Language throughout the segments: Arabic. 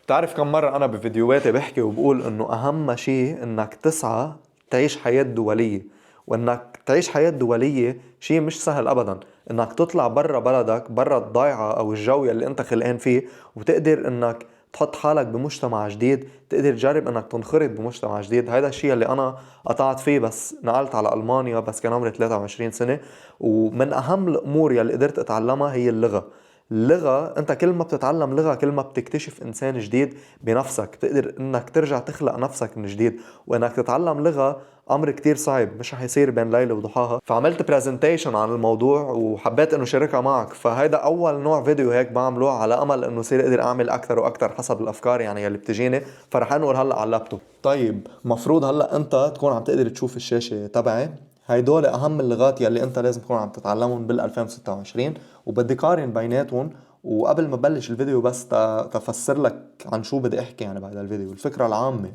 بتعرف كم مرة أنا بفيديوهاتي بحكي وبقول إنه أهم شيء إنك تسعى تعيش حياة دولية. وإنك تعيش حياة دولية شيء مش سهل أبدا. إنك تطلع برا بلدك، برا الضيعة أو الجو اللي أنت خلقان فيه، وتقدر إنك تحط حالك بمجتمع جديد، تقدر تجرب إنك تنخرط بمجتمع جديد. هذا الشيء اللي أنا قطعت فيه بس نقلت على ألمانيا بس كان عمري 23 سنة. ومن أهم الأمور يلي قدرت أتعلمها هي اللغة. اللغة، انت كل ما بتتعلم لغة كل ما بتكتشف انسان جديد بنفسك، بتقدر انك ترجع تخلق نفسك من جديد. وانك تتعلم لغة امر كتير صعب، مش رح يصير بين ليلة وضحاها. فعملت برزنتيشن عن الموضوع وحبيت انه شاركها معك. فهيدا اول نوع فيديو هيك بعمله على امل انه يصير اقدر اعمل اكثر واكثر حسب الافكار يعني يلي بتجيني. فرح انقل هلا على اللابتوب. طيب مفروض هلا انت تكون عم تقدر تشوف الشاشة تبعي. هيدول اهم اللغات يلي انت لازم تكون عم تتعلمهم بال 2026، وبدي قارن بيناتهم. وقبل ما بلش الفيديو بس تفسر لك عن شو بدي احكي يعني بهذا الفيديو. الفكرة العامة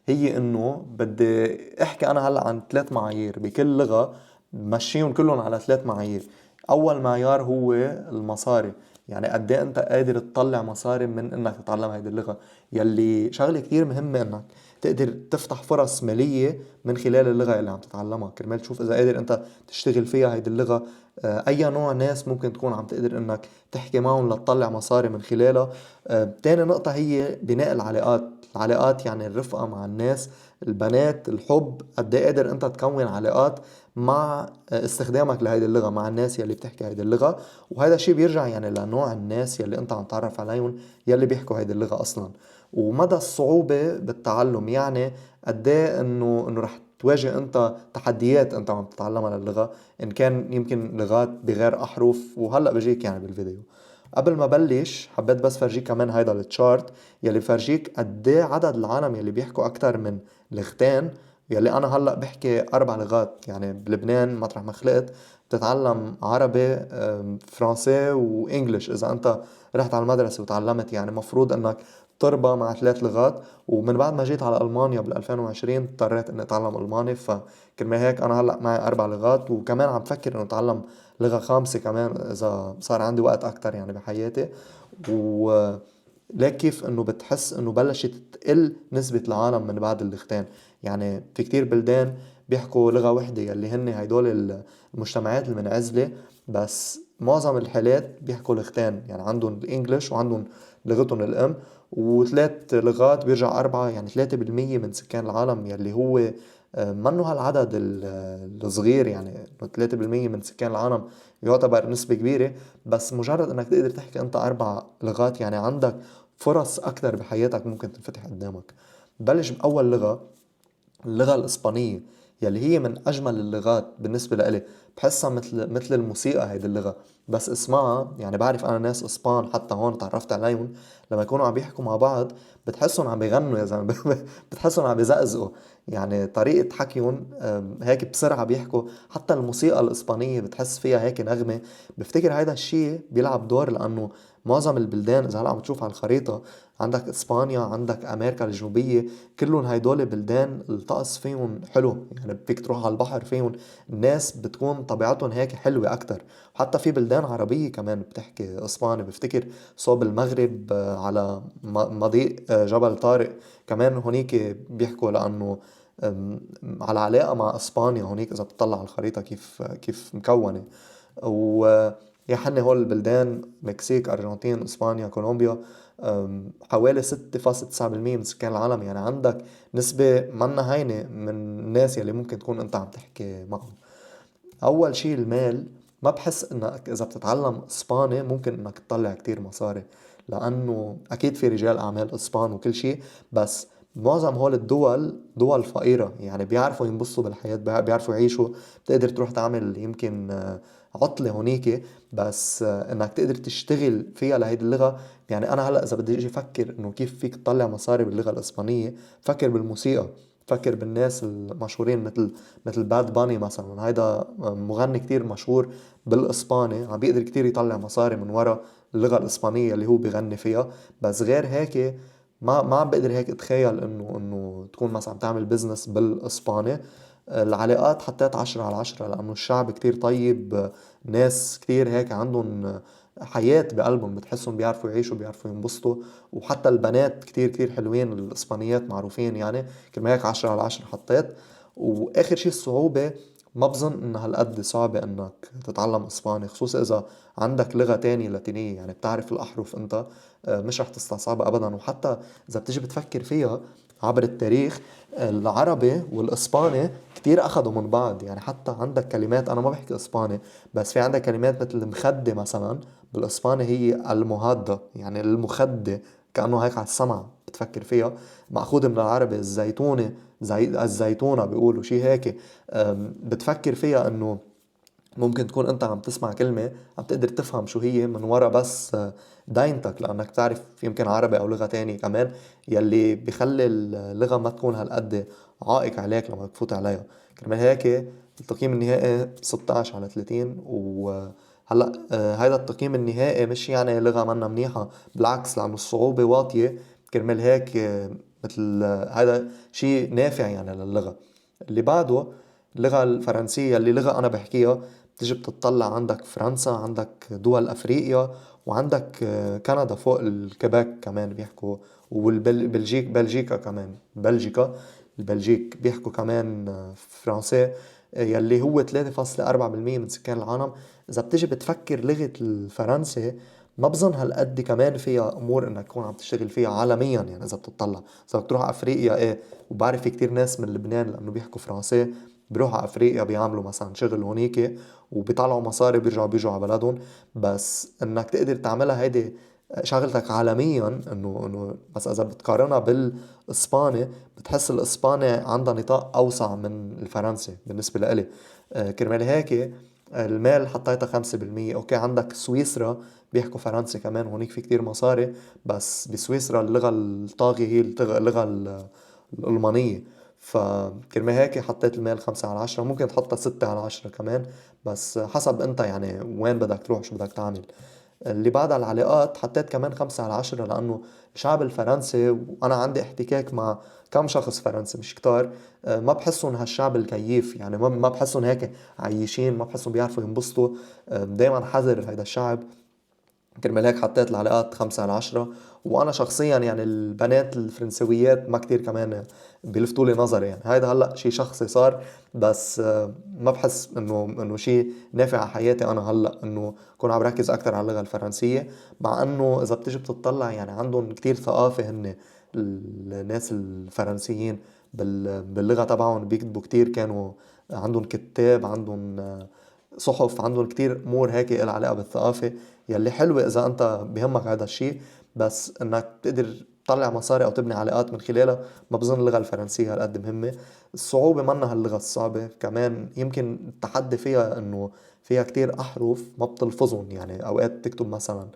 هي انه بدي احكي انا هلا عن 3 معايير بكل لغة، بمشيهم كلهم على 3 معايير. اول معيار هو المصاري، يعني قد ايه انت قادر تطلع مصاري من انك تتعلم هيدي اللغة. يلي شغلة كتير مهمة انك تقدر تفتح فرص مالية من خلال اللغة اللي عم تتعلمها، كرمال تشوف اذا قادر انت تشتغل فيها هيدي اللغة. اي نوع ناس ممكن تكون عم تقدر انك تحكي معهم لتطلع مصاري من خلالها. تاني نقطة هي بناء العلاقات يعني الرفقة مع الناس، البنات، الحب. قد ايه قادر انت تكون علاقات مع استخدامك لهيدي اللغة مع الناس يلي بتحكي هيدي اللغة. وهذا الشيء بيرجع يعني لنوع الناس يلي انت عم تعرف عليهم يلي بيحكوا هيدي اللغة اصلا. ومدى الصعوبة بالتعلم، يعني قد ايه انه رح تواجه انت تحديات انت عم تتعلمها للغة، ان كان يمكن لغات بغير احرف. وهلا بجيك يعني بالفيديو. قبل ما بلش حبيت بس فرجيك كمان هيدا التشارت يلي بفرجيك قد ايه عدد العالم يلي بيحكوا اكتر من لغتين. يلي انا هلا بحكي 4 لغات، يعني بلبنان مطرح ما خلقت بتتعلم عربي، فرنسي وانجليش. اذا انت رحت على المدرسة وتعلمت يعني مفروض انك تربى مع 3 لغات. ومن بعد ما جيت على ألمانيا بال 2020 اضطريت اني اتعلم ألماني. فكرمال هيك انا هلا معي 4 لغات، وكمان عم بفكر انه اتعلم لغة خامسة كمان اذا صار عندي وقت اكتر يعني بحياتي. و ليك كيف انه بتحس انه بلشت تقل نسبة العالم من بعد اللغتين. يعني في كتير بلدان بيحكوا لغة وحدة يلي هن هيدول المجتمعات المنعزلة، بس معظم الحالات بيحكوا لغتين، يعني عندهم الانجليش وعندهم لغتهم الام. و3 لغات بيرجع 4، يعني 3% من سكان العالم يلي هو منه هالعدد الصغير. يعني 3% من سكان العالم يعتبر نسبة كبيرة. بس مجرد انك تقدر تحكي انت 4 لغات يعني عندك فرص اكتر بحياتك ممكن تنفتح قدامك. بلش بأول لغة، اللغة الإسبانية، يلي هي من أجمل اللغات بالنسبة لإلي. بحسها مثل الموسيقى هيدي اللغة. بس اسمعها، يعني بعرف أنا ناس إسبان حتى هون تعرفت عليهم، لما يكونوا عم بيحكوا مع بعض بتحسهم عم بيغنوا يا زلمة. بتحسهم عم بيزقزقوا. يعني طريقة حكيهم هيك بسرعة بيحكوا. حتى الموسيقى الإسبانية بتحس فيها هيك نغمة. بفتكر هيدا الشيء بيلعب دور، لأنه معظم البلدان إذا هلأ عم تشوف على الخريطة، عندك إسبانيا، عندك أمريكا الجنوبية، كلهم هيدول بلدان الطقس فيهم حلو. يعني فيك تروح على البحر فيهم، الناس بتكون طبيعتهم هيك حلوة أكتر. حتى في بلدان عربية كمان بتحكي إسباني. بفتكر صوب المغرب على مضيق جبل طارق كمان هونيك بيحكوا، لأنه على علاقة مع إسبانيا هونيك إذا بتطلع على الخريطة كيف مكونة. و يحن هول البلدان مكسيك، أرجنتين، إسبانيا، كولومبيا، حوالي 6.9% من سكان العالم. يعني عندك نسبة منا هينة من الناس يلي ممكن تكون انت عم تحكي معهم. اول شي المال. ما بحس انك اذا بتتعلم اسباني ممكن انك تطلع كتير مصاري، لانه اكيد في رجال اعمال اسبان وكل شي، بس معظم هول الدول دول فقيرة، يعني بيعرفوا ينبسطوا بالحياة، بيعرفوا يعيشوا. بتقدر تروح تعمل يمكن عطلة هونيك، بس انك تقدر تشتغل فيها لهيدي اللغة. يعني انا هلا اذا بدي اجي افكر انه كيف فيك تطلع مصاري باللغة الاسبانية، فكر بالموسيقى. فكر بالناس المشهورين مثل باد باني مثلا. هيدا مغني كتير مشهور بالاسباني، عم بيقدر كتير يطلع مصاري من وراء اللغة الاسبانية اللي هو بيغني فيها. بس غير هيك ما عم بقدر هيك اتخيل انه تكون مثلا عم تعمل بزنس بالاسباني. العلاقات حطيت 10 على 10، لانه الشعب كتير طيب، ناس كتير هيك عندهم حياة بقلبهم، بتحسهم بيعرفوا يعيشوا بيعرفوا ينبسطوا. وحتى البنات كتير كتير حلوين، الإسبانيات معروفين يعني، كرمال هيك 10/10 حطيت. وآخر شي الصعوبة، ما بظن انها هالقد صعبة انك تتعلم اسباني، خصوصا اذا عندك لغة تانية لاتينية، يعني بتعرف الاحرف انت، مش رح تستصعبها ابدا. وحتى اذا بتيجي بتفكر فيها عبر التاريخ، العربي والاسباني كتير اخذوا من بعض. يعني حتى عندك كلمات، انا ما بحكي اسباني، بس في عندك كلمات مثل المخدة مثلا، بالاسباني هي المهادة، يعني المخدة، كأنه هيك على السمع بتفكر فيها، مأخوذ من العربي. الزيتونة، الزيتونة بيقولوا شي هيك. بتفكر فيها انه ممكن تكون انت عم تسمع كلمة عم تقدر تفهم شو هي من ورا بس داينتك، لانك بتعرف يمكن عربي او لغة تانية كمان، يلي بيخلي اللغة ما تكون هالقد عائق عليك لما تفوت عليها. كرمال هيك التقييم النهائي 16/30. وهلا هيدا التقييم النهائي مش يعني لغة منا منيحة، بالعكس، لأنه الصعوبة واطية. كرمال هيك مثل هذا شيء نافع يعني للغة. اللي بعده اللغة الفرنسية، اللي لغة أنا بحكيها. بتيجي بتطلع عندك فرنسا، عندك دول أفريقيا، وعندك كندا فوق الكيباك كمان بيحكوا، بلجيكا كمان، البلجيك بيحكوا كمان فرنسي، يلي هو 3.4% من سكان العالم. إذا بتيجي بتفكر لغة الفرنسي، ما بظن هالقد كمان فيها امور انك تكون عم تشتغل فيها عالميا. يعني اذا بتطلع، اذا بتروح على افريقيا، ايه، وبعرف في كتير ناس من لبنان لانه بيحكوا فرنسي بيروحوا على افريقيا بيعملوا مثلا شغل هونيك وبيطلعوا مصاري، بيرجعوا على بلدهم. بس انك تقدر تعملها هيدي شغلتك عالميا، انه بس اذا بتقارنها بالاسباني، بتحس الاسباني عندها نطاق اوسع من الفرنسي بالنسبه لإلي. كرمال هيك المال حطيتها 5%. اوكي، عندك سويسرا بيحكوا فرنسي كمان، هونيك في كتير مصاري، بس بسويسرا اللغة الطاغية هي اللغة الألمانية. فكرمال هيك حطيت الميل 5/10. ممكن تحطها 6/10 كمان، بس حسب انت يعني وين بدك تروح شو بدك تعمل. اللي بعد على العلاقات حطيت كمان 5/10، لأنه الشعب الفرنسي، وأنا عندي احتكاك مع كم شخص فرنسي مش كتار، ما بحسهم هالشعب الكيف. يعني ما بحسهم هيك عايشين، ما بحسهم بيعرفوا ينبسطوا. دايما حذر هيدا الشعب. كرمال هيك حطيت العلاقات 5/10. وأنا شخصيا يعني البنات الفرنسويات ما كتير كمان بيلفتوا لي نظري. يعني هيدا هلأ شي شخصي صار، بس ما بحس إنه شي نافع على حياتي أنا هلأ، إنه كون عم ركز أكتر على اللغة الفرنسية. مع إنه إذا بتيجي بتطلع يعني عندهم كتير ثقافة هن الناس الفرنسيين، باللغة تبعهم بيكتبوا كتير، كانوا عندهم كتاب، عندهم صحف، عندهم كتير امور هيك لها علاقه بالثقافه، يلي حلوه اذا انت بهمك هذا الشيء. بس انك تقدر تطلع مصاري او تبني علاقات من خلالها، ما بظن اللغه الفرنسيه هالقد مهمه. الصعوبه منها اللغه الصعبه كمان، يمكن التحدي فيها انه فيها كتير احرف ما بتلفظهم. يعني اوقات تكتب مثلا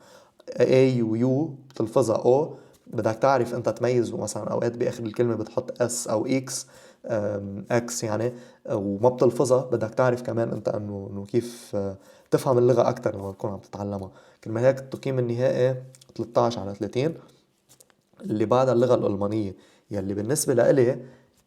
A و U بتلفظها O، بدك تعرف انت تميز. مثلا اوقات باخر الكلمة بتحط S او X، X يعني، وما بتلفظها. بدك تعرف كمان انت انه كيف تفهم اللغة اكتر لما تكون عم تتعلمها. كرمال هيك التقييم النهائي 13/30. اللي بعدها اللغة الألمانية، يلي بالنسبة لإلي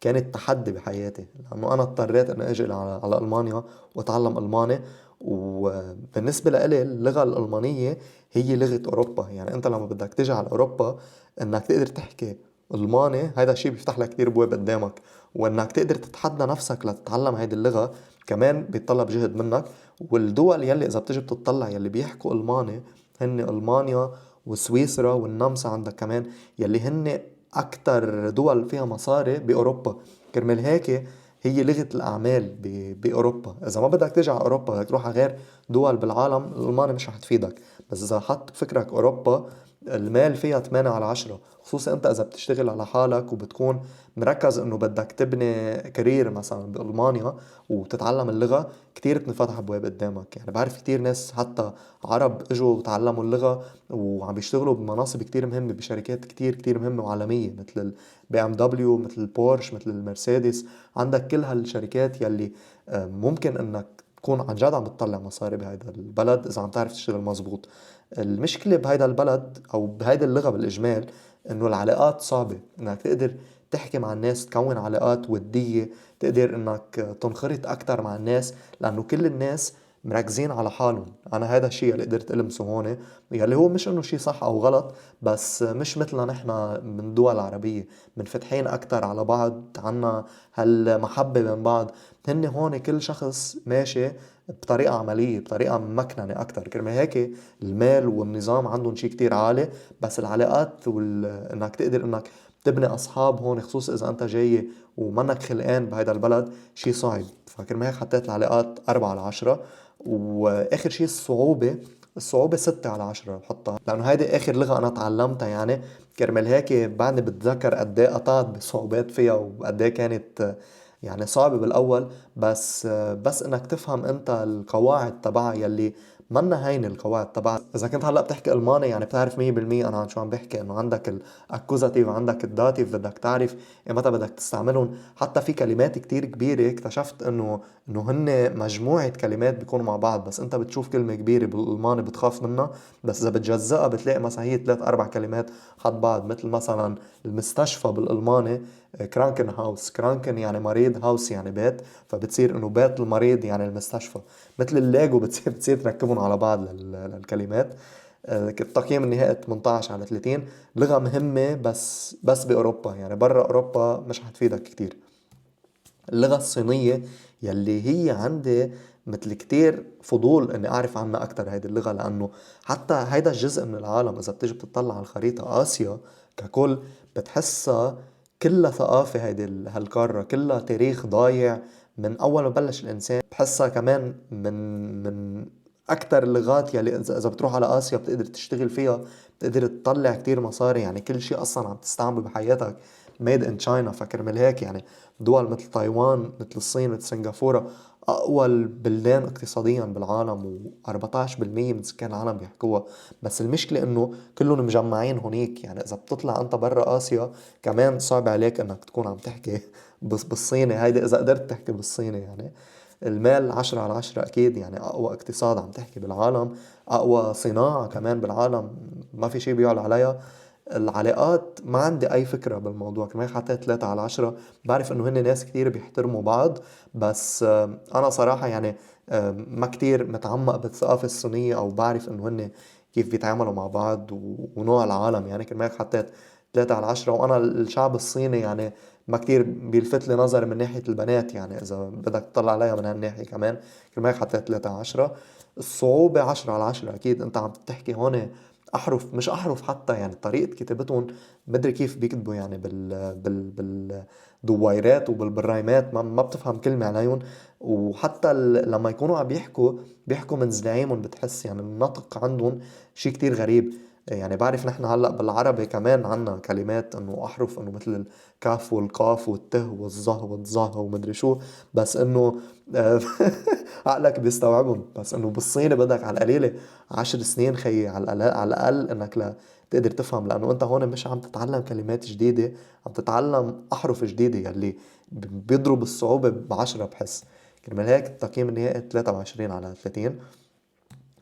كانت تحدي بحياتي، لأنه أنا اضطريت أن أجي على ألمانيا وأتعلم ألماني. وبالنسبة لإلي اللغة الألمانية هي لغة أوروبا. يعني أنت لما بدك تجي على أوروبا، إنك تقدر تحكي ألماني، هذا الشيء بيفتح لك كتير بواب قدامك. وإنك تقدر تتحدى نفسك لتتعلم هيدي اللغة كمان بيتطلب جهد منك. والدول يلي إذا بتجي بتطلع يلي بيحكوا ألماني، هن ألمانيا وسويسرا والنمسا عندك كمان، يلي هن أكتر دول فيها مصاري بأوروبا. كرمال هيك هي لغة الأعمال بأوروبا. إذا ما بدك تيجي على أوروبا، بدك تروح على غير دول بالعالم، الألماني مش رح تفيدك. بس إذا حط فكرك أوروبا، المال فيها 8/10. خصوصا أنت إذا بتشتغل على حالك وبتكون مركز إنه بدك تبني كارير مثلا بألمانيا وتتعلم اللغة، كتير بتنفتح أبواب قدامك. يعني بعرف كتير ناس حتى عرب اجوا وتعلموا اللغة وعم بيشتغلوا بمناصب كتير مهمة بشركات كتير كتير مهمة وعالمية، مثل البي ام دبليو، مثل البورش، مثل المرسيدس. عندك كل هالشركات يلي ممكن انك تكون عن جد عم بتطلع مصاري بهيدا البلد اذا عم تعرف تشتغل مزبوط. المشكلة بهيدا البلد او بهيدا اللغة بالاجمال، انه العلاقات صعبة. انك تقدر تحكي مع الناس، تكون علاقات ودية، تقدر انك تنخرط اكتر مع الناس، لانه كل الناس مركزين على حالهم. انا هذا الشيء اللي قدرت المسه هون، يلي هو مش انه شيء صح او غلط، بس مش مثلنا نحن من دول عربية منفتحين اكتر على بعض، عنا هالمحبة بين بعض. هن هون كل شخص ماشي بطريقة عملية، بطريقة ممكننة اكتر، كرمال هيك المال والنظام عندهم شيء كتير عالي. بس العلاقات انك تقدر انك تبني اصحاب هون، خصوصا اذا انت جاي ومنك خلقان بهذا البلد، شيء صعب. فكرمال هيك حطيت العلاقات 4/10. واخر شيء الصعوبة 6/10 بحطها، لأنه هيدي آخر لغة أنا تعلمتها يعني. كرمال هيك بعدني بتذكر قد ايه قطعت بصعوبات فيها، وقد ايه كانت يعني صعبة بالأول. بس إنك تفهم أنت القواعد تبعها، يلي منا هين القواعد تبعها. إذا كنت هلأ بتحكي ألماني يعني بتعرف 100% أنا عن شو عم بحكي، إنه عندك الأكوزاتيف وعندك الداتيف، بدك تعرف متى بدك تستعملهم. حتى في كلمات كتير كبيرة اكتشفت إنه هن مجموعة كلمات بيكونوا مع بعض، بس أنت بتشوف كلمة كبيرة بالألماني بتخاف منها، بس إذا بتجزأها بتلاقي مثلا هي 3 4 كلمات حد بعض. مثل مثلا المستشفى بالألماني كرانكن هاوس، كرانكن يعني مريض، هاوس يعني بيت، فبتصير انه بيت المريض يعني المستشفى. مثل الليجو بتصير تركبهم على بعض للكلمات. التقييم النهائي 18/30. لغة مهمة بس بأوروبا، يعني برا أوروبا مش حتفيدك كتير. اللغة الصينية يلي هي عندي مثل كتير فضول اني اعرف عنها اكتر هيدي اللغة، لانه حتى هيدا الجزء من العالم اذا بتيجي بتطلع على الخريطة، اسيا ككل بتحسها كلها ثقافة. هيدي هالقارة كلها تاريخ ضايع من اول ما بلش الانسان. بحسها كمان من اكتر اللغات يلي اذا بتروح على اسيا بتقدر تشتغل فيها، بتقدر تطلع كتير مصاري. يعني كل شيء اصلا عم تستعمله بحياتك ميد ان تشاينا. فكرمال هيك يعني دول مثل تايوان، مثل الصين، مثل سنغافورة، أقوى البلدان اقتصاديا بالعالم، و14% من سكان العالم بيحكوها. بس المشكلة إنه كلهم مجمعين هونيك. يعني إذا بتطلع أنت برا آسيا كمان صعب عليك إنك تكون عم تحكي بالصيني. هيدا إذا قدرت تحكي بالصيني يعني. المال 10/10 أكيد، يعني أقوى اقتصاد عم تحكي بالعالم، أقوى صناعة كمان بالعالم، ما في شي بيعلى عليها. العلاقات ما عندي أي فكرة بالموضوع، كمان حطيت 3/10. بعرف إنه هن ناس كتير بيحترموا بعض، بس أنا صراحة يعني ما كتير متعمق بالثقافة الصينية، أو بعرف إنه هن كيف بيتعاملوا مع بعض ونوع العالم. يعني كمان حطيت 3/10. وأنا الشعب الصيني يعني ما كتير بيلفت لي نظري من ناحية البنات، يعني إذا بدك تطلع عليها من هالناحية كمان. كمان حطيت 3/10. الصعوبة 10/10 أكيد. أنت عم تحكي هون احرف، مش احرف حتى، يعني طريقة كتابتهم مدري كيف بيكتبوا، يعني بالدويرات وبالرايمات ما بتفهم كلمة عليهم. وحتى لما يكونوا عم بيحكوا من زنايمهم، بتحس يعني النطق عندهم شي كتير غريب. يعني بعرف نحن هلأ بالعربي كمان عنا كلمات انه احرف، انه مثل الكاف والقاف والته والظه والظه ومدري شو، بس انه عقلك بيستوعبهم. بس انه بالصيني بدك على القليلة 10 سنين خيي، على الأقل إنك لا تقدر تفهم، لأنه أنت هون مش عم تتعلم كلمات جديدة، عم تتعلم أحرف جديدة يلي بيضرب الصعوبة ب10 بحس. كرمال هيك التقييم النهائي 23/30.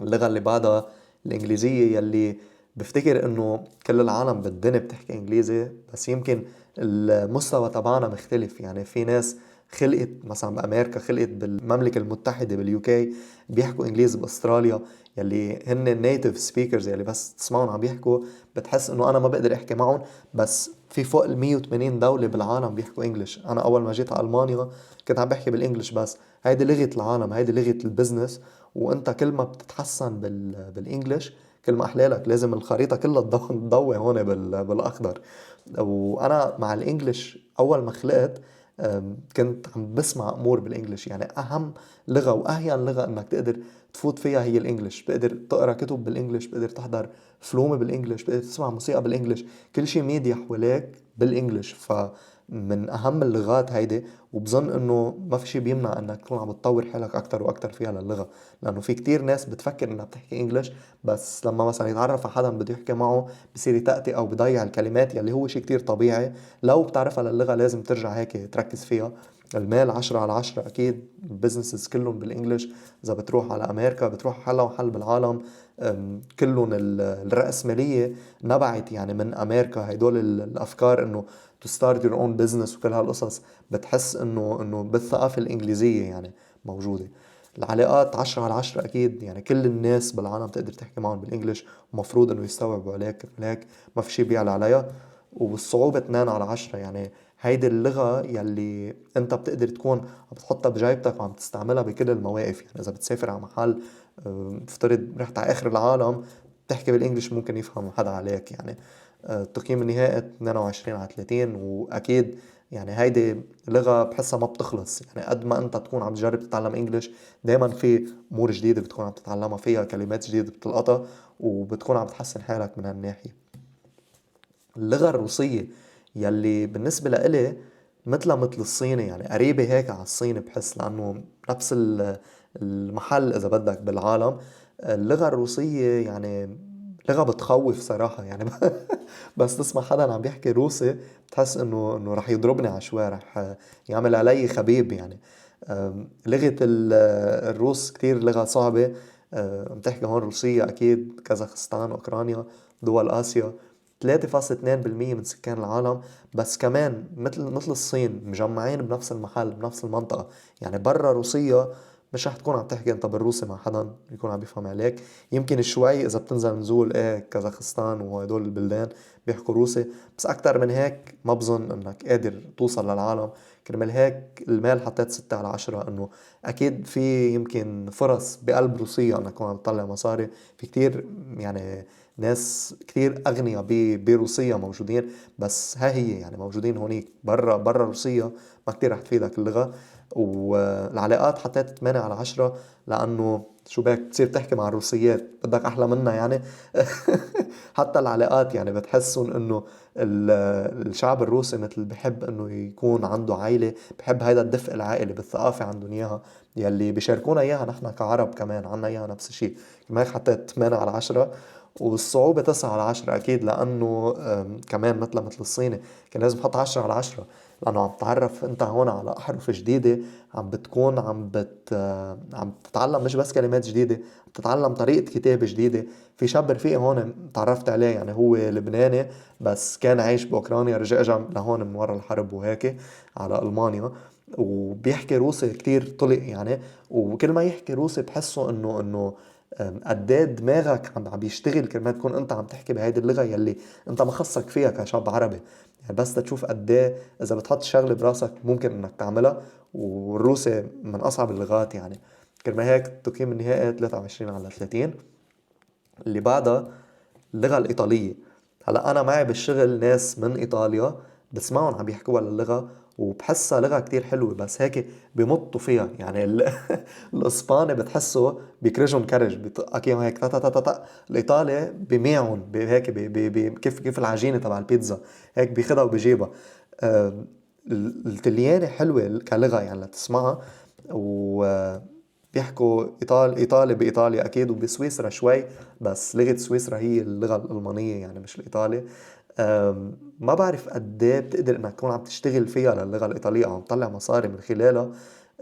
اللغة اللي بعدها الإنجليزية، يلي بفتكر إنه كل العالم بالدنيا بتحكي إنجليزي، بس يمكن المستوى تبعنا مختلف. يعني في ناس خلقت مثلا بأمريكا، خلقت بالمملكة المتحدة باليو كي بيحكوا إنجليزي، بأستراليا يلي هن النيتيف سبيكرز، يلي بس تسمعهم عم بيحكوا بتحس إنه أنا ما بقدر أحكي معهم. بس في فوق ال 180 دولة بالعالم بيحكوا إنجليش. أنا أول ما جيت على ألمانيا كنت عم بحكي بالإنجليش، بس هيدي لغة العالم، هيدي لغة البزنس. وانت كل ما بتتحسن بالانجليش كل ما احلالك. لازم الخريطة كلها تضوي هون بالاخضر. وانا مع الانجليش اول ما خلقت كنت عم بسمع امور بالانجليش. يعني اهم لغة واهين لغة انك تقدر تفوت فيها هي الانجليش. بقدر تقرا كتب بالانجليش، بقدر تحضر فلومة بالانجليش، بقدر تسمع موسيقى بالانجليش، كل شيء ميديا حواليك بالانجليش. فمن اهم اللغات هيدي. وبظن انه ما في شي بيمنع انك تكون عم تطور حالك اكتر واكتر فيها للغة، لانه في كتير ناس بتفكر انها بتحكي انجليش، بس لما مثلا يتعرف على حدا بده يحكي معه بصير يتأتي او بضيع الكلمات، يلي هو شي كتير طبيعي. لو بتعرفها للغة لازم ترجع هيك تركز فيها. المال 10/10 أكيد. البزنسز كلهم بالإنجليش. إذا بتروح على أمريكا بتروح حلا وحل بالعالم، كلهم الرأسمالية نبعت يعني من أمريكا. هيدول الأفكار إنه to start your own business وكل هالقصص، بتحس إنه بالثقافة الإنجليزية يعني موجودة. العلاقات 10/10 أكيد، يعني كل الناس بالعالم تقدر تحكي معهم بالإنجليش، ومفروض إنه يستوعبوا عليك، هيك ما في شي بيعلى عليها. والصعوبة 2/10، يعني هيدي اللغة يلي أنت بتقدر تكون عم بتحطها بجيبتك وعم تستعملها بكل المواقف. يعني إذا بتسافر على محل، افترض رحت على آخر العالم، بتحكي بالإنجليش ممكن يفهم حدا عليك يعني. التقييم النهائي 22/30، وأكيد يعني هيدي لغة بحسها ما بتخلص. يعني قد ما انت تكون عم تجرب تتعلم انجليش، دايما في امور جديدة بتكون عم تتعلمها فيها، كلمات جديدة بتلقطها، وبتكون عم تحسن حالك من هالناحية. اللغة الروسية يلي بالنسبة لإلي مثل الصيني، يعني قريبة هيك على الصيني بحس، لأنه نفس المحل إذا بدك بالعالم. اللغة الروسية يعني لغة بتخوف صراحة يعني. بس تسمع حدا عم بيحكي روسي، بتحس انه رح يضربني عشوائي، رح يعمل علي خبيب يعني. لغة الروس كتير لغة صعبة. عم تحكي هون روسية أكيد، كازاخستان، أوكرانيا، دول آسيا. 3.2% من سكان العالم، بس كمان مثل الصين مجمعين بنفس المحل بنفس المنطقة. يعني برا روسيا مش رح تكون عم تحكي انت بالروسي مع حدا يكون عم بيفهم عليك. يمكن شوي اذا بتنزل نزول كازاخستان وهدول البلدان بيحكوا روسي، بس اكتر من هيك ما بظن انك قادر توصل للعالم. كرمال هيك المال حطيت 6/10، انه اكيد في يمكن فرص بقلب روسيا انك تكون عم تطلع مصاري. في كتير يعني ناس كتير أغنياء بروسيا موجودين، بس ها هي يعني موجودين هونيك برا روسيا. ما كتير رح تفيدك اللغة. والعلاقات حطيت 8/10، لأنه شو بك تصير تحكي مع الروسيات بدك أحلى منها يعني. حتى العلاقات يعني بتحسن انه الشعب الروسي مثل بحب انه يكون عنده عائلة، بحب هيدا الدفء العائلي بالثقافة عندهم اياها، يلي بيشاركونا اياها نحن كعرب كمان عنا اياها نفس الشيء. كما هيك حطيت 8/10. والصعوبة 9/10 أكيد، لأنه كمان مثل الصيني كان لازم أحط 10/10، لأنه عم تتعرف أنت هون على أحرف جديدة. عم بتكون عم تتعلم مش بس كلمات جديدة، عم تتعلم طريقة كتابة جديدة. في شاب رفيقي هون تعرفت عليه، يعني هو لبناني بس كان عايش بأوكرانيا، رجع اجى لهون من ورا الحرب وهيك على ألمانيا، وبيحكي روسي كتير طلق يعني. وكل ما يحكي روسي بحسه انه قديه دماغك عم بيشتغل كرمال تكون انت عم تحكي بهيدي اللغة يلي انت ما خصك فيها كشاب عربي. يعني بس تشوف قديه اذا بتحط شغله براسك ممكن انك تعملها. والروسي من اصعب اللغات يعني. كرمال هيك التقييم النهائي 23/30. اللي بعدها اللغة الإيطالية. هلا أنا معي بالشغل ناس من إيطاليا، بسمعهم عم يحكوها اللغة وبحسها لغة كتير حلوة، بس هيك بمطوا فيها يعني. الإسباني بتحسه بيكرجهم كرج، بيطقك إياهم هيك تا تا تا تا تا. الإيطالي بميعهم هيك كيف العجينة تبع البيتزا، هيك بياخدها وبيجيبها. آم، الإيطالياني حلوة كلغة يعني لتسمعها. بيحكوا إيطالي بإيطاليا أكيد، وبسويسرا شوي، بس لغة سويسرا هي اللغة الألمانية يعني مش الإيطالي. ما بعرف قد ايه بتقدر انك تكون عم تشتغل فيها للغة الإيطالية او عم تطلع مصاري من خلالها،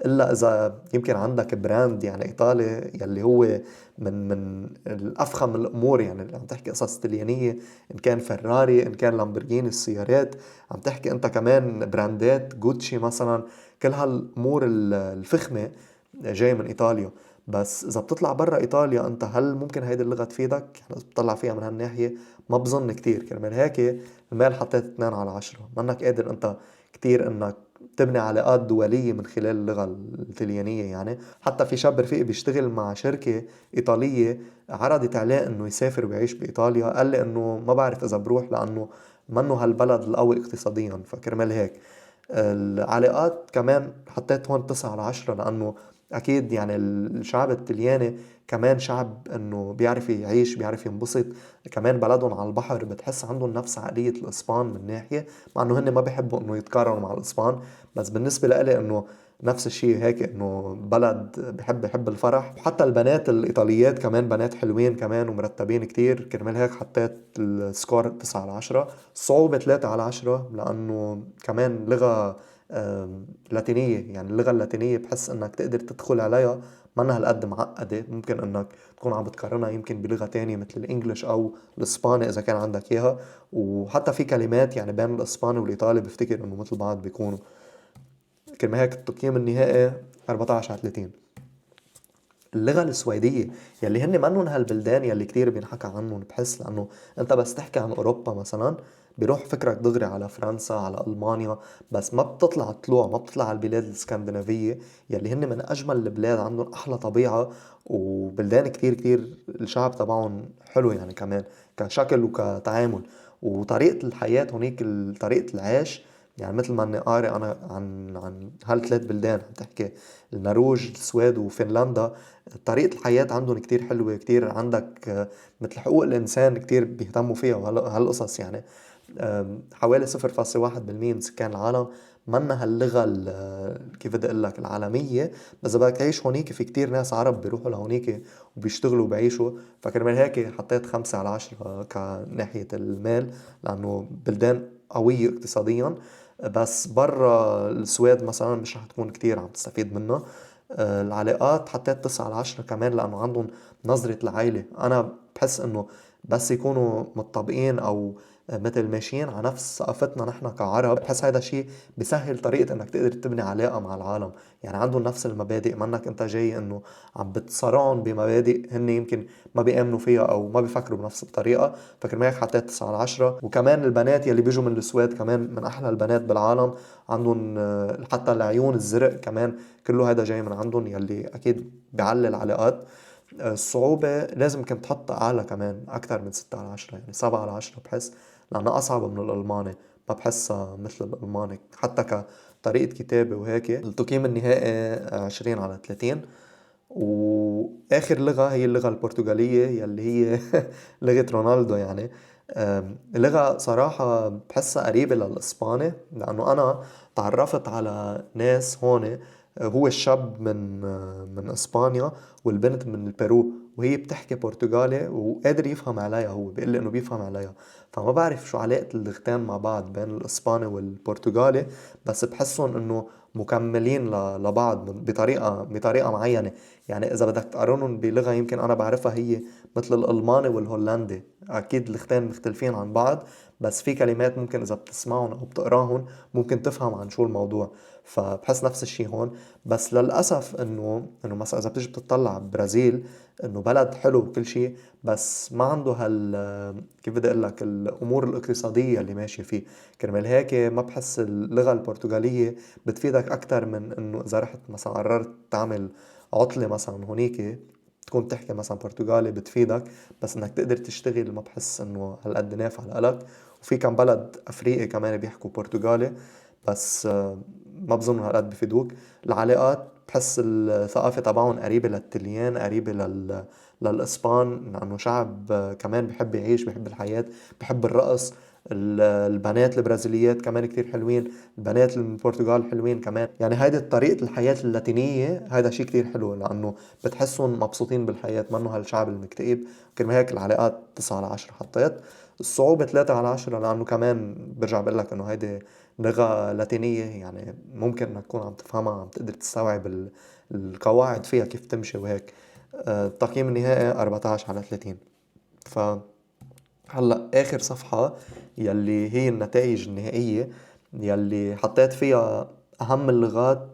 الا اذا يمكن عندك براند يعني ايطالي يلي هو من الافخم الامور. يعني اللي عم تحكي قصص طليانية، ان كان فراري، ان كان لامبرجيني السيارات، عم تحكي انت كمان براندات جوتشي مثلا. كل هالامور الفخمة جاي من ايطاليا. بس اذا بتطلع برا ايطاليا انت، هل ممكن هيدي اللغة تفيدك؟ يعني اذا بتطلع فيها من هالناحية ما بظن كتير. كرمال هيك المال حطيت 2/10. منك قادر انت كتير انك تبني علاقات دولية من خلال اللغة الإيطاليانية يعني. حتى في شاب رفيقي بيشتغل مع شركة إيطالية، عرضت عليه انه يسافر ويعيش بإيطاليا، قال لي انه ما بعرف اذا بروح لانه منه هالبلد القوي اقتصاديا. فكرمال هيك العلاقات كمان حطيت هون 9/10، لأنه أكيد يعني الشعب التلياني كمان شعب إنه بيعرف يعيش، بيعرف ينبسط. كمان بلدهم على البحر، بتحس عندهم نفس عقلية الإسبان من ناحية، مع إنه هن ما بيحبوا إنه يتقارنوا مع الإسبان. بس بالنسبة لإلي إنه نفس الشيء هيك، إنه بلد بحب الفرح. وحتى البنات الإيطاليات كمان بنات حلوين كمان ومرتبين كتير. كرمال هيك حطيت السكور 9/10. الصعوبة 3/10، لأنه كمان لغة لاتينية. يعني اللغة اللاتينية بحس انك تقدر تدخل عليها، منها هالقد معقدة. ممكن انك تكون عم بتقارنها يمكن بلغة تانية مثل الانجليش او الاسباني اذا كان عندك اياها. وحتى في كلمات يعني بين الاسباني والايطالي بفتكر انه مثل بعض بيكونوا. كلمة هيك التقييم النهائي 14/30. اللغة السويدية يلي هن منن هالبلدان يلي كتير بينحكى عنهم، بحس لأنه أنت بس تحكي عن أوروبا مثلا بيروح فكرك دغري على فرنسا، على ألمانيا، بس ما بتطلع ما بتطلع على البلاد الاسكندنافية يلي هن من أجمل البلاد، عندهم أحلى طبيعة، وبلدان كتير كتير الشعب تبعهم حلو يعني كمان كشكل وكتعامل، وطريقة الحياة هونيك، طريقة العيش. يعني مثل ما اني قاري انا عن هالثلاث بلدان عم تحكي، النرويج، السويد، وفنلندا، طريقة الحياة عندهم كتير حلوة، كتير عندك مثل حقوق الإنسان كتير بيهتموا فيها وهالقصص يعني. حوالي 0.1% من سكان العالم منا هاللغة كيف بدي اقول لك العالمية، بس إذا بدك تعيش هونيك في كتير ناس عرب بيروحوا لهونيك وبيشتغلوا وبيعيشوا، فكرمال هيك حطيت 5/10 كناحية المال، لأنه بلدان قوية اقتصاديا. بس برا السويد مثلا مش رح تكون كتير عم تستفيد منها. العلاقات حطيت 9/10 كمان، لأنه عندهم نظرة العائلة. أنا بحس إنه بس يكونوا متطابقين أو مثل ماشيين على نفس ثقافتنا نحن كعرب، بحس هذا الشيء بيسهل طريقة انك تقدر تبني علاقة مع العالم. يعني عندهم نفس المبادئ، منك انت جاي انه عم بتصارعهم بمبادئ هن يمكن ما بيأمنوا فيها او ما بيفكروا بنفس الطريقة، فكرمال هيك حطيت 9/10. وكمان البنات يلي بيجوا من السويد كمان من احلى البنات بالعالم، عندهم حتى العيون الزرق كمان، كله هذا جاي من عندهم يلي اكيد بيعلي العلاقات. الصعوبة لازم كنت تحط أعلى كمان أكتر من 6/10، يعني 7/10 بحس، لأنها أصعب من الألماني. ما بحسها مثل الألماني حتى كطريقة كتابة وهيك. التقييم النهائي 20/30. وآخر لغة هي اللغة البرتغالية يلي هي لغة رونالدو يعني. لغة صراحة بحسها قريبة للإسباني، لأنه أنا تعرفت على ناس هون، هو الشاب من إسبانيا والبنت من البيرو، وهي بتحكي برتغالي وقادر يفهم عليها، هو بيقول لي إنه بيفهم عليها. فما بعرف شو علاقة اللغتين مع بعض بين الإسباني والبرتغالي، بس بحسهم إنه مكملين لبعض بطريقة معينة. يعني إذا بدك تقارنهم بلغة يمكن أنا بعرفها، هي مثل الألماني والهولندي، أكيد اللغتين مختلفين عن بعض، بس في كلمات ممكن إذا بتسمعهم أو بتقراهم ممكن تفهم عن شو الموضوع. فبحس نفس الشي هون. بس للأسف إنه مثلا إذا بتيجي بتطلع برازيل، إنه بلد حلو وكل شي، بس ما عنده كيف بدي أقول لك الأمور الاقتصادية اللي ماشية فيه. كرمال هيك ما بحس اللغة البرتغالية بتفيدك أكتر من إنه إذا رحت مثلا قررت تعمل عطلة مثلا هونيك تكون تحكي مثلا برتغالي بتفيدك، بس انك تقدر تشتغل ما بحس انه هالقد نافع لإلك. وفي كم بلد افريقي كمان بيحكوا برتغالي، بس ما بظن هالقد بفيدوك. العلاقات بحس الثقافة تبعهم قريبة للتليان، قريبة للإسبان، لأنه شعب كمان بحب يعيش، بحب الحياة، بحب الرقص. البنات البرازيليات كمان كتير حلوين، البنات من البرتغال حلوين كمان. يعني هيدي طريقة الحياة اللاتينية، هذا شيء كتير حلو، لأنه بتحسهم مبسوطين بالحياة، منه هالشعب المكتئب. كرمال هيك العلاقات 9/10 حطيت. الصعوبة 3/10، لأنه كمان برجع بقول لك إنه هيدي لغة لاتينية، يعني ممكن انك تكون عم تفهمها، عم تقدر تستوعب القواعد فيها كيف تمشي وهيك. التقييم النهائي 14/30. فهلا آخر صفحة يلي هي النتائج النهائية، يلي حطيت فيها أهم اللغات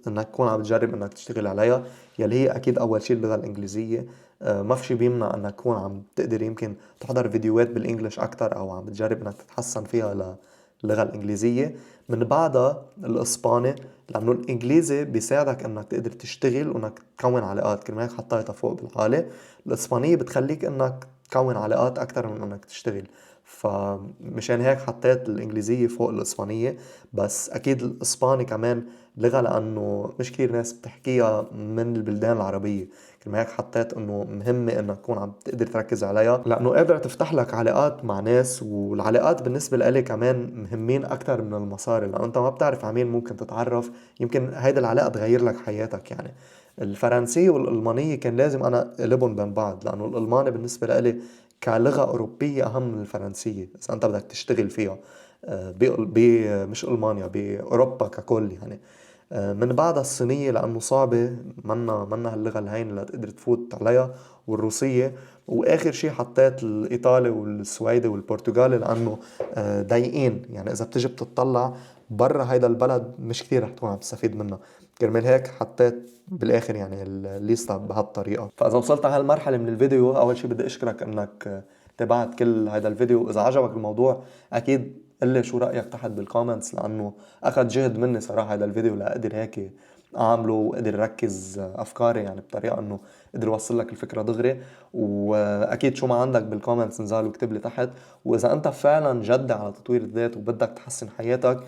انك تكون عم تجرب انك تشتغل عليها، يلي هي اكيد اول شيء اللغة الانجليزية. ما في شي بيمنع انك تكون عم تقدر يمكن تحضر فيديوهات بالانجليش اكتر، او عم بتجرب انك تتحسن فيها اللغة الانجليزية. من بعدها الاسباني، لانه الانجليزي بيساعدك انك تقدر تشتغل وانك تكون علاقات، كرمال هيك حطيتها فوق بالحالة. الاسبانية بتخليك انك تكون علاقات اكتر من انك تشتغل، فمشان هيك حطيت الانجليزية فوق الاسبانية. بس اكيد الاسباني كمان لغة، لانه مش كتير ناس بتحكيها من البلدان العربية، كرمال هيك حطيت انه مهمة انك تكون عم تقدر تركز عليها، لانه قادرة تفتح لك علاقات مع ناس. والعلاقات بالنسبة لإلي كمان مهمين اكتر من المصاري، لانه انت ما بتعرف عمين ممكن تتعرف، يمكن هيدا العلاقة تغير لك حياتك يعني. الفرنسية والألمانية كان لازم أنا أقلبهم بين بعض، لأنه الألماني بالنسبة لإلي كلغة أوروبية أهم من الفرنسية إذا أنت بدك تشتغل فيها. مش ألمانيا، بأوروبا ككل يعني. من بعدها الصينية، لأنه صعبة، منا هاللغة الهين اللي تقدر تفوت عليها، والروسية. وآخر شي حطيت الإيطالي والسويدي والبرتغالي، لأنه ضيقين، يعني إذا بتجي بتطلع برا هيدا البلد مش كتير رح تكون عم تستفيد منها. كرمال هيك حطيت بالاخر يعني الليستا بهالطريقه. فاذا وصلت على هالمرحله من الفيديو، اول شي بدي اشكرك انك تابعت كل هذا الفيديو. اذا عجبك الموضوع اكيد قلي شو رايك تحت بالكومنتس، لانه اخذ جهد مني صراحه هذا الفيديو لاقدر هيك اعمله وقدر ركز افكاري يعني بطريقه انه قدر اوصل لك الفكره دغري. واكيد شو ما عندك بالكومنتس انزل واكتب لي تحت. واذا انت فعلا جد على تطوير الذات وبدك تحسن حياتك،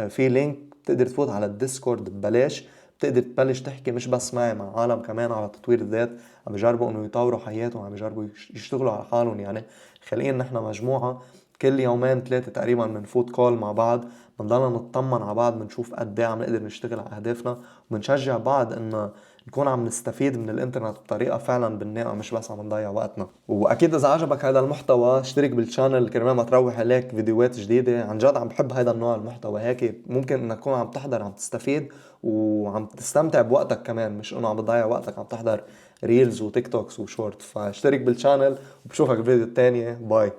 في لينك بتقدر تفوت على الديسكورد ببلاش، بتقدر تبلش تحكي مش بس معي، مع عالم كمان على تطوير الذات عم بيجربوا انه يطوروا حياتهم، عم بيجربوا يشتغلوا على حالهم. يعني خلينا نحن مجموعة كل يومين ثلاثة تقريبا بنفوت كول مع بعض، بنضلنا نطمن على بعض، بنشوف قد ايه عم نقدر نشتغل على اهدافنا، وبنشجع بعض ان نكون عم نستفيد من الانترنت بطريقة فعلا بناءة، مش بس عم نضيع وقتنا. واكيد اذا عجبك هذا المحتوى اشترك بالشانل كرمال ما تروح عليك فيديوهات جديدة. عن جد عم بحب هذا النوع المحتوى، هيك ممكن انك تكون عم تحضر عم تستفيد وعم تستمتع بوقتك كمان، مش انه عم بتضيع وقتك عم تحضر ريلز وتيك توكس وشورت. فاشترك بالشانل وبشوفك بالفيديو الثاني. باي.